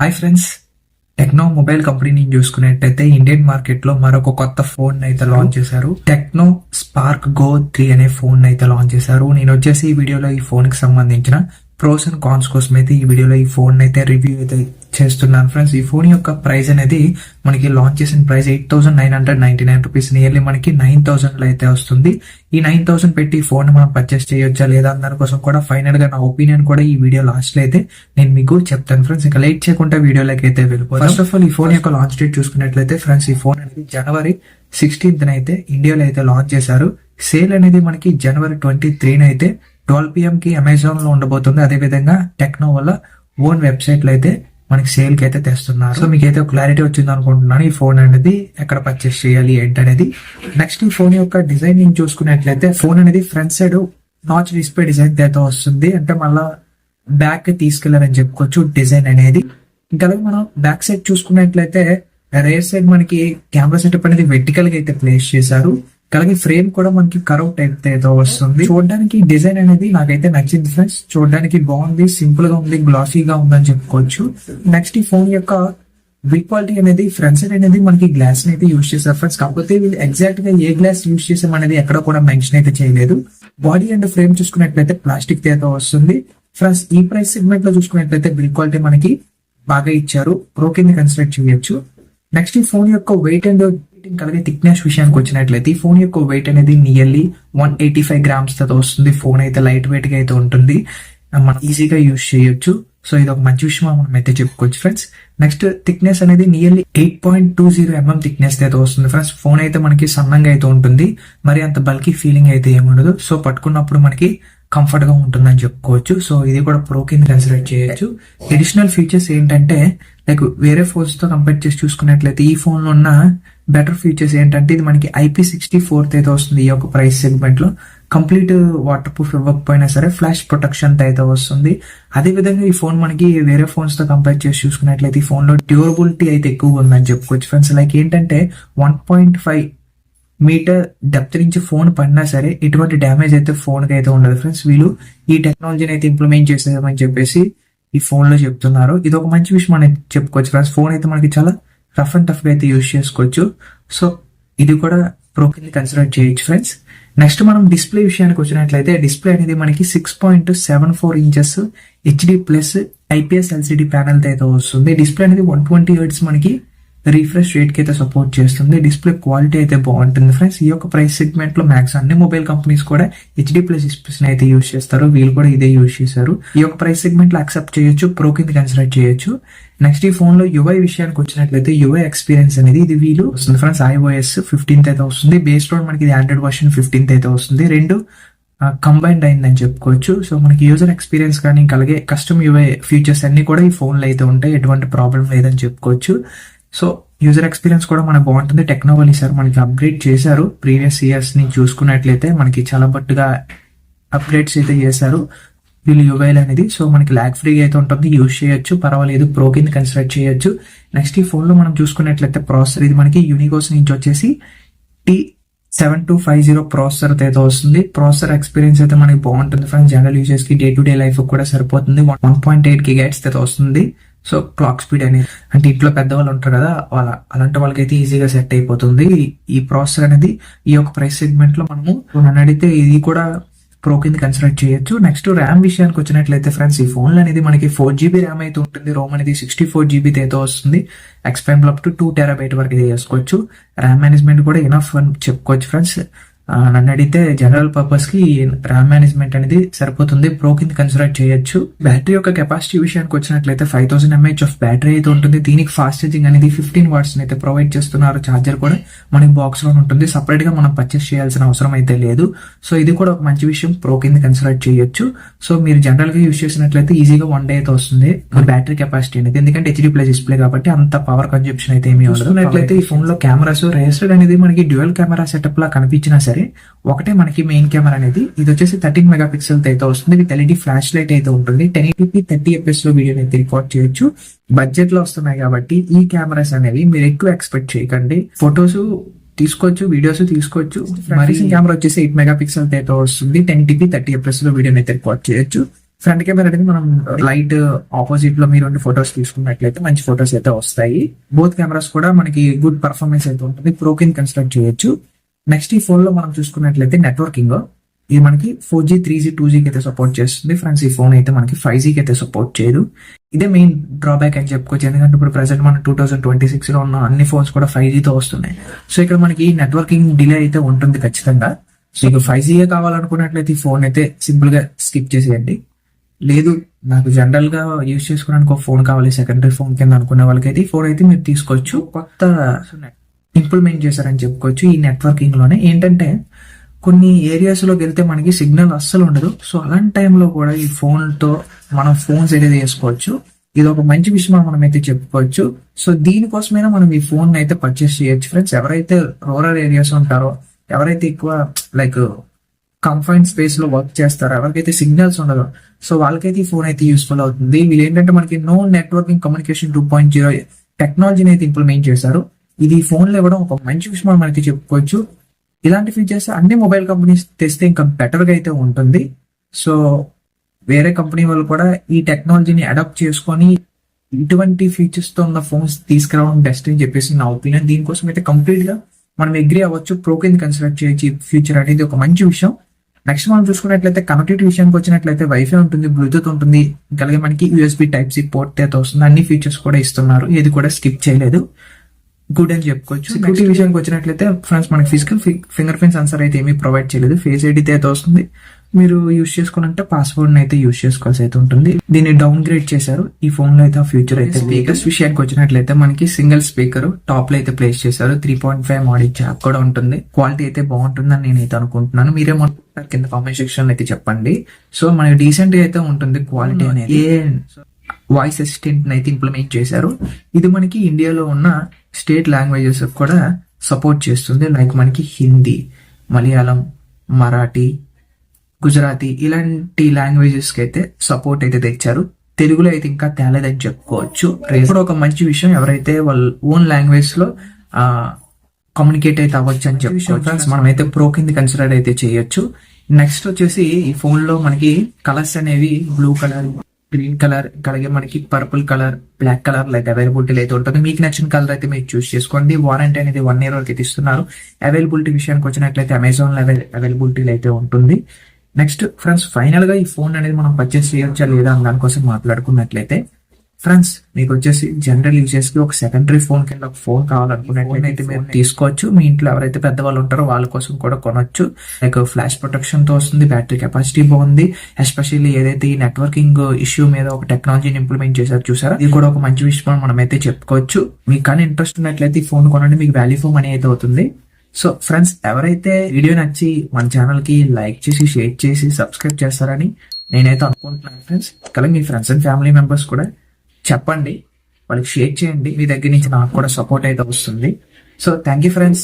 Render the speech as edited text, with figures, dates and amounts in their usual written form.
Hi friends, techno mobile కంపెనీని చూసుకున్నట్టయితే Indian market లో మరొక కొత్త ఫోన్ అయితే లాంచ్ చేశారు. టెక్నో స్పార్క్ గో 3 అనే ఫోన్ అయితే లాంచ్ చేశారు. నేను వచ్చేసి ఈ వీడియోలో ఈ ఫోన్ కి సంబంధించిన ప్రోస్ అండ్ కాన్స్ కోసం అయితే ఈ వీడియోలో ఈ ఫోన్ అయితే రివ్యూ అయితే చేస్తున్నాను ఫ్రెండ్స్. ఈ ఫోన్ యొక్క ప్రైస్ అనేది మనకి లాంచ్ చేసిన ప్రైస్ 8,999 రూపీస్, నియర్లీ మనకి 9,000 లో అయితే వస్తుంది. ఈ 9,000 పెట్టి ఈ ఫోన్ మనం పర్చేస్ చేయొచ్చా లేదా దానికోసం కూడా ఫైనల్ గా నా ఒపీనియన్ కూడా ఈ వీడియో లాస్ట్ లో అయితే నేను మీకు చెప్తాను ఫ్రెండ్స్. ఇంకా లేట్ చేయకుండా వీడియోలోకి అయితే వెళ్ళిపోతాం. ఫస్ట్ ఆఫ్ ఆల్ ఈ ఫోన్ యొక్క లాంచ్ డేట్ చూసుకున్నట్లయితే ఫ్రెండ్స్, ఈ ఫోన్ అనేది జనవరి 16th అయితే ఇండియాలో అయితే లాంచ్ చేశారు. సేల్ అనేది మనకి జనవరి 23 అయితే 12 PM కి అమెజాన్ లో ఉండబోతుంది. అదే విధంగా టెక్నో వల్ల ఓన్ వెబ్సైట్ లో అయితే మనకి సేల్ కి అయితే తెస్తున్నారు. సో మీకు అయితే క్లారిటీ వచ్చింది అనుకుంటున్నాను ఈ ఫోన్ అనేది ఎక్కడ పర్చేస్ చేయాలి ఏంటనేది. నెక్స్ట్ ఈ ఫోన్ యొక్క డిజైన్ చూసుకున్నట్లయితే ఫోన్ అనేది front side notch display design అయితే వస్తుంది. అంటే మళ్ళా బ్యాక్ తీసుకెళ్లారని చెప్పుకోవచ్చు డిజైన్ అనేది. ఇంకా అలాగే మనం బ్యాక్ సైడ్ చూసుకున్నట్లయితే రేర్ సైడ్ మనకి కెమెరా సెటప్ అనేది వెర్టికల్ గా అయితే ప్లేస్ చేశారు. అలాగే ఫ్రేమ్ కూడా మనకి కరవ్ టైప్ అయితే వస్తుంది. చూడడానికి డిజైన్ అనేది నాకైతే నచ్చింది ఫ్రెండ్స్. చూడడానికి బాగుంది, సింపుల్ గా ఉంది, గ్లాసీగా ఉందని చెప్పుకోవచ్చు. నెక్స్ట్ ఈ ఫోన్ యొక్క బిల్డ్ క్వాలిటీ అనేది ఫ్రంట్ సైడ్ అనేది మనకి గ్లాస్ అయితే యూజ్ చేశారు ఫ్రెండ్స్. కాకపోతే వీళ్ళు ఎగ్జాక్ట్ గా ఏ గ్లాస్ యూజ్ చేసాం అనేది ఎక్కడ కూడా మెన్షన్ అయితే చేయలేదు. బాడీ అండ్ ఫ్రేమ్ చూసుకున్నట్లయితే ప్లాస్టిక్ అయితే వస్తుంది ఫ్రెండ్స్. ఈ ప్రైస్ సెగ్మెంట్ లో చూసుకున్నట్లయితే బిల్డ్ క్వాలిటీ మనకి బాగా ఇచ్చారు, ప్రో కింద కన్సిడర్ చేయొచ్చు. నెక్స్ట్ ఈ ఫోన్ యొక్క వెయిట్ అండ్ అలాగే థిక్నెస్ విషయానికి వచ్చినట్లయితే ఈ ఫోన్ యొక్క వెయిట్ అనేది నియర్లీ 185 grams తో వస్తుంది. ఫోన్ అయితే లైట్ వెయిట్ గా అయితే ఉంటుంది, మనం ఈజీగా యూజ్ చేయొచ్చు. సో ఇది ఒక మంచి విషయం మనం అయితే చెప్పుకోవచ్చు ఫ్రెండ్స్. నెక్స్ట్ థిక్నెస్ అనేది నియర్లీ 8.20 mm థిక్నెస్ అయితే వస్తుంది ఫ్రెండ్స్. ఫోన్ అయితే మనకి సన్నంగా అయితే ఉంటుంది, మరి అంత బల్కీ ఫీలింగ్ అయితే ఏముండదు. సో పట్టుకున్నప్పుడు మనకి కంఫర్ట్ గా ఉంటుందని చెప్పుకోవచ్చు. సో ఇది కూడా ప్రో కింద కన్సిడర్ చేయొచ్చు. అడిషనల్ ఫీచర్స్ ఏంటంటే లైక్ వేరే ఫోన్స్ తో కంపేర్ చేసి చూసుకున్నట్లయితే ఈ ఫోన్ లో ఉన్న బెటర్ ఫీచర్స్ ఏంటంటే ఇది మనకి IP64 అయితే వస్తుంది. ఈ యొక్క ప్రైస్ సెగ్మెంట్ లో కంప్లీట్ వాటర్ ప్రూఫ్ ఇవ్వకపోయినా సరే ఫ్లాష్ ప్రొటెక్షన్ అయితే వస్తుంది. అదే విధంగా ఈ ఫోన్ మనకి వేరే ఫోన్స్ తో కంపేర్ చేసి చూసుకున్నట్లయితే ఈ ఫోన్ లో డ్యూరబిలిటీ అయితే ఎక్కువగా ఉందని చెప్పుకోవచ్చు ఫ్రెండ్స్. లైక్ ఏంటంటే 1.5 మీటర్ డెప్త్ నుంచి ఫోన్ పడినా సరే ఎటువంటి డ్యామేజ్ అయితే ఫోన్ కి అయితే ఉండదు ఫ్రెండ్స్. వీళ్ళు ఈ టెక్నాలజీని అయితే ఇంప్లిమెంట్ చేసేదామని చెప్పేసి ఈ ఫోన్ లో చెప్తున్నారు. ఇది ఒక మంచి విషయం మనం చెప్పుకోవచ్చు ఫ్రెండ్స్. ఫోన్ అయితే మనకి చాలా రఫ్ అండ్ టఫ్ గా అయితే యూజ్ చేసుకోవచ్చు. సో ఇది కూడా ప్రో కింద కన్సిడర్ చేయొచ్చు ఫ్రెండ్స్. నెక్స్ట్ మనం డిస్ప్లే విషయానికి వచ్చినట్లయితే డిస్ప్లే అనేది మనకి 6.74 inches HD+ IPS LCD panel అయితే వస్తుంది. డిస్ప్లే అనేది 120 Hz మనకి రీఫ్రెష్ రేట్ కి అయితే సపోర్ట్ చేస్తుంది. డిస్ప్లే క్వాలిటీ అయితే బాగుంటుంది ఫ్రెండ్స్. ఈ యొక్క ప్రైస్ సెగ్మెంట్ లో మ్యాక్స్ అన్ని మొబైల్ కంపెనీస్ కూడా HD+ డిస్ప్లేస్ అయితే యూజ్ చేస్తారు. వీళ్ళు కూడా ఇదే యూజ్ చేశారు. ఈ యొక్క ప్రైస్ సెగ్మెంట్ లో యాక్సెప్ట్ చేయొచ్చు, ప్రో కింద కన్సిడర్ చేయొచ్చు. నెక్స్ట్ ఈ ఫోన్ లో UI విషయానికి వచ్చినట్లయితే UI ఎక్స్పీరియన్స్ అనేది ఇది వీళ్ళు వస్తుంది ఫ్రెండ్స్. iOS 15th అయితే వస్తుంది. బేస్ లో మనకి ఇది Android version 15th అయితే వస్తుంది. రెండు కంబైన్డ్ అయిందని చెప్పుకోవచ్చు. సో మనకి యూజర్ ఎక్స్పీరియన్స్ కానీ ఇంకా అలాగే కస్టమ్ UI ఫీచర్స్ అన్ని కూడా ఈ ఫోన్ లో అయితే ఉంటాయి, ఎటువంటి ప్రాబ్లం లేదని చెప్పుకోవచ్చు. సో యూజర్ ఎక్స్పీరియన్స్ కూడా మనకు బాగుంటుంది. టెక్నో వాళ్ళు సార్ మనకి అప్గ్రేడ్ చేశారు. ప్రీవియస్ ఇయర్స్ ని చూసుకున్నట్లయితే మనకి చాలా బట్టుగా అప్గ్రేడ్స్ అయితే చేశారు వీళ్ళు UI అనేది. సో మనకి ల్యాగ్ ఫ్రీగా అయితే ఉంటుంది, యూజ్ చేయొచ్చు, పర్వాలేదు, ప్రో కింద కన్సిడర్ చేయొచ్చు. నెక్స్ట్ ఈ ఫోన్ లో మనం చూసుకున్నట్లయితే ప్రాసెసర్ ఇది మనకి యూనికోస్ నుంచి వచ్చేసి T7250 ప్రాసెసర్ అయితే వస్తుంది. ప్రాసెసర్ ఎక్స్పీరియన్స్ అయితే మనకి బాగుంటుంది ఫ్రెండ్స్. జనరల్ యూజర్స్ కి డే టు డే లైఫ్ కూడా సరిపోతుంది. 1.8 GHz అయితే వస్తుంది. సో క్లాక్ స్పీడ్ అనేది అంటే ఇంట్లో పెద్దవాళ్ళు ఉంటారు కదా, అలాంటి వాళ్ళకైతే ఈజీగా సెట్ అయిపోతుంది ఈ ప్రాసెసర్ అనేది. ఈ యొక్క ప్రైస్ సెగ్మెంట్ లో మనము నన్ను అడిగితే ఇది కూడా ప్రో కింద కన్సిడర్ చేయొచ్చు. నెక్స్ట్ ర్యామ్ విషయానికి వచ్చినట్లయితే ఫ్రెండ్స్, ఈ ఫోన్ లో అనేది మనకి 4GB ర్యామ్ అయితే ఉంటుంది. రోమ్ అనేది 64GB అయితే వస్తుంది. ఎక్స్పాండబుల్ అప్ టు 2 TB వరకు అయితే చేసుకోవచ్చు. ర్యామ్ మేనేజ్మెంట్ కూడా ఎనఫ్ అని చెప్పుకోవచ్చు ఫ్రెండ్స్. నన్ను అడిగితే జనరల్ పర్పస్ కి ర్యామ్ మేనేజ్మెంట్ అనేది సరిపోతుంది, ప్రో కింద కన్సిడర్ చేయొచ్చు. బ్యాటరీ యొక్క కెపాసిటీ విషయానికి వచ్చినట్లయితే 5000 mAh ఆఫ్ బ్యాటరీ అయితే ఉంటుంది. దీనికి ఫాస్ట్ ఛార్జింగ్ అనేది 15 watts అయితే ప్రొవైడ్ చేస్తున్నారు. ఛార్జర్ కూడా మనకి బాక్స్ లో ఉంటుంది, సపరేట్ గా మనం పర్చేస్ చేయాల్సిన అవసరం అయితే లేదు. సో ఇది కూడా ఒక మంచి విషయం, ప్రో కింద కన్సిడర్ చేయొచ్చు. సో మీరు జనరల్ గా యూజ్ చేసినట్లయితే ఈజీగా 1 day అయితే వస్తుంది బ్యాటరీ కెపాసిటీ అనేది, ఎందుకంటే HD+ డిస్ప్లే కాబట్టి అంత పవర్ కన్జంప్షన్ అయితే ఏమీ ఉండదు. ఈ ఫోన్ లో కెమెరాస్ రేస్డ్ అనేది మనకి డ్యూయల్ కెమెరా సెటప్ లా కనిపించినా సరే ఒకటే మనకి మెయిన్ కెమెరా అనేది ఇది వచ్చేసి 13 MP అయితే వస్తుంది. విత్ LED ఫ్లాష్ లైట్ అయితే ఉంటుంది. 1080p 30 fps లో వీడియోని అయితే రికార్డ్ చేయొచ్చు. బడ్జెట్ లో వస్తున్నాయి కాబట్టి ఈ కెమెరాస్ అనేవి మీరు ఎక్కువ ఎక్స్పెక్ట్ చేయకండి. ఫొటోస్ తీసుకోవచ్చు, వీడియోస్ తీసుకోవచ్చు. మరి కెమెరా వచ్చేసి 8 MP అయితే వస్తుంది. 1080p 30 fps లో వీడియోని అయితే రికార్డ్ చేయొచ్చు. ఫ్రంట్ కెమెరా అనేది మనం లైట్ ఆపోజిట్ లో మీరు ఫొటోస్ తీసుకున్నట్లయితే మంచి ఫొటోస్ అయితే వస్తాయి. బోత్ కెమెరాస్ కూడా మనకి గుడ్ పర్ఫార్మెన్స్ అయితే ఉంటుంది. ప్రో కింద కన్స్ట్రక్ట్ చేయొచ్చు. నెక్స్ట్ ఈ ఫోన్ లో మనం చూసుకున్నట్లయితే నెట్వర్కింగ్ ఇది మనకి 4G 3G 2G కి అయితే సపోర్ట్ చేస్తుంది. ఫ్రెండ్స్ ఈ ఫోన్ అయితే మనకి 5G కి అయితే సపోర్ట్ చేయదు. ఇదే మెయిన్ డ్రాబ్యాక్ అని చెప్పుకోవచ్చు. ఎందుకంటే ఇప్పుడు ప్రెసెంట్ మన 2026 లో ఉన్న అన్ని ఫోన్స్ కూడా 5G తో వస్తున్నాయి. సో ఇక్కడ మనకి నెట్వర్కింగ్ డిలే అయితే ఉంటుంది ఖచ్చితంగా. సో మీకు 5G కావాలనుకున్నట్లయితే ఈ ఫోన్ అయితే సింపుల్ గా స్కిప్ చేసేయండి. లేదు నాకు జనరల్ గా యూజ్ చేసుకోవడానికి ఒక ఫోన్ కావాలి సెకండరీ ఫోన్ కింద అనుకునే వాళ్ళకైతే ఈ ఫోన్ అయితే మీరు తీసుకోవచ్చు. కొత్త ఇంప్లిమెంట్ చేశారని చెప్పుకోవచ్చు ఈ నెట్వర్కింగ్ లోనే. ఏంటంటే కొన్ని ఏరియాస్ లోకి వెళ్తే మనకి సిగ్నల్ అస్సలు ఉండదు. సో అలాంటి టైంలో కూడా ఈ ఫోన్ తో మనం ఫోన్స్ అయితే చేసుకోవచ్చు. ఇది ఒక మంచి విషయం మనం అయితే చెప్పుకోవచ్చు. సో దీనికోసమైనా మనం ఈ ఫోన్ అయితే పర్చేస్ చేయొచ్చు ఫ్రెండ్స్. ఎవరైతే రూరల్ ఏరియాస్ ఉంటారో, ఎవరైతే ఎక్కువ లైక్ కంఫైన్ స్పేస్ లో వర్క్ చేస్తారో, ఎవరికైతే సిగ్నల్స్ ఉండదో, సో వాళ్ళకైతే ఈ ఫోన్ అయితే యూస్ఫుల్ అవుతుంది. వీళ్ళు ఏంటంటే మనకి నో నెట్వర్కింగ్ కమ్యూనికేషన్ 2.0 టెక్నాలజీని అయితే ఇంప్లిమెంట్ చేశారు. ఇది ఫోన్ లో ఇవ్వడం ఒక మంచి విషయం మనకి చెప్పుకోవచ్చు. ఇలాంటి ఫీచర్స్ అన్ని మొబైల్ కంపెనీస్ తెస్తే ఇంకా బెటర్ గా అయితే ఉంటుంది. సో వేరే కంపెనీ వాళ్ళు కూడా ఈ టెక్నాలజీని అడాప్ట్ చేసుకొని ఇటువంటి ఫీచర్స్ తో ఉన్న ఫోన్స్ తీసుకురావడం బెస్ట్ అని చెప్పేసి నా ఒపీనియన్. దీనికోసం అయితే కంప్లీట్ గా మనం అగ్రీ అవ్వచ్చు. ప్రో కింద కన్సిడర్ చేయొచ్చు. ఫ్యూచర్ అనేది ఒక మంచి విషయం. నెక్స్ట్ మనం చూసుకున్నట్లయితే కనెక్టివిటీ విషయానికి వచ్చినట్లయితే వైఫై ఉంటుంది, బ్లూటూత్ ఉంటుంది, అలాగే మనకి USB Type-C పోర్ట్ అయితే వస్తుంది. అన్ని ఫీచర్స్ కూడా ఇస్తున్నారు. ఏది కూడా స్కిప్ చేయలేదు. గుడ్ అని చెప్పుకోవచ్చు. సెక్యూరిటీ విషయానికి వచ్చినట్లయితే ఫ్రెండ్స్ మనకి ఫిజికల్ ఫింగర్ ప్రింట్ సెన్సర్ అయితే ఏమీ ప్రొవైడ్ చేయలేదు. ఫేస్ ఐడి అయితే వస్తుంది. మీరు యూజ్ చేసుకోవాలంటే పాస్వర్డ్ అయితే యూజ్ చేసుకోవాల్సి అయితే ఉంటుంది. దీన్ని డౌన్ గ్రేడ్ చేశారు ఈ ఫోన్ లో అయితే. ఫ్యూచర్ అయితే స్పీకర్స్ విషయానికి వచ్చినట్లయితే మనకి సింగిల్ స్పీకర్ టాప్ లో అయితే ప్లేస్ చేశారు. 3.5 మోడల్ జాక్ కూడా ఉంటుంది. క్వాలిటీ అయితే బాగుంటుందని నేనైతే అనుకుంటున్నాను. మీరేమంటారు కింద కామెంట్ సెక్షన్ అయితే చెప్పండి. సో మనకి డీసెంట్ గా అయితే ఉంటుంది క్వాలిటీ అనేది. వాయిస్ అసిస్టెంట్ అయితే ఇంప్లిమెంట్ చేశారు. ఇది మనకి ఇండియాలో ఉన్న స్టేట్ లాంగ్వేజెస్ కూడా సపోర్ట్ చేస్తుంది. లైక్ మనకి హిందీ, మలయాళం, మరాఠీ, గుజరాతీ ఇలాంటి లాంగ్వేజెస్ కి అయితే సపోర్ట్ అయితే తెచ్చారు. తెలుగులో అయితే ఇంకా తేలేదని చెప్పుకోవచ్చు. ఇప్పుడు ఒక మంచి విషయం, ఎవరైతే వాళ్ళ ఓన్ లాంగ్వేజ్ లో కమ్యూనికేట్ అయితే అవ్వచ్చు అని చెప్పుకోవచ్చు. మనం అయితే ప్రో కింద కన్సిడర్ అయితే చేయొచ్చు. నెక్స్ట్ వచ్చేసి ఈ ఫోన్ లో మనకి కలర్స్ అనేవి బ్లూ కలర్, గ్రీన్ కలర్, అలాగే మనకి purple colour, black colour like availability అయితే ఉంటుంది. మీకు నచ్చిన కలర్ అయితే మీరు చూస్ చేసుకోండి. వారంటీ అనేది 1 year వరకు అయితే ఇస్తున్నారు. అవైలబిలిటీ విషయానికి వచ్చినట్లయితే అమెజాన్ లో అవైలబిలిటీ అయితే ఉంటుంది. నెక్స్ట్ ఫ్రెండ్స్ ఫైనల్ గా ఈ ఫోన్ అనేది మనం పర్చేస్ చేయొచ్చా లేదా అని దానికోసం మాట్లాడుకున్నట్లయితే ఫ్రెండ్స్ మీకు వచ్చేసి జనరల్ యూజెస్ కి ఒక సెకండరీ ఫోన్ కింద ఒక ఫోన్ కావాలనుకున్నట్లయితే మీరు తీసుకోవచ్చు. మీ ఇంట్లో ఎవరైతే పెద్దవాళ్ళు ఉంటారో వాళ్ళ కోసం కూడా కొనొచ్చు. లైక్ ఫ్లాష్ ప్రొటెక్షన్ తో వస్తుంది, బ్యాటరీ కెపాసిటీ బాగుంది. ఎస్పెషల్లీ ఏదైతే ఈ నెట్వర్కింగ్ ఇష్యూ మీద ఒక టెక్నాలజీని ఇంప్లిమెంట్ చేశారు చూసారా, ఇది కూడా ఒక మంచి విషయం మనం అయితే చెప్పుకోవచ్చు. మీకు కానీ ఇంట్రెస్ట్ ఉన్నట్లయితే ఈ ఫోన్ కొనండి. మీకు వాల్యూ ఫర్ మనీ అయితే అవుతుంది. సో ఫ్రెండ్స్ ఎవరైతే వీడియో నచ్చి మన ఛానల్ కి లైక్ చేసి, షేర్ చేసి, సబ్స్క్రైబ్ చేస్తారని నేనైతే అనుకుంటున్నాను ఫ్రెండ్స్. అలాగే మీ ఫ్రెండ్స్ అండ్ ఫ్యామిలీ మెంబర్స్ కూడా చెప్పండి, వాళ్ళకి షేర్ చేయండి. మీ దగ్గర నుంచి నాకు కూడా సపోర్ట్ అయితే వస్తుంది. So thank you friends.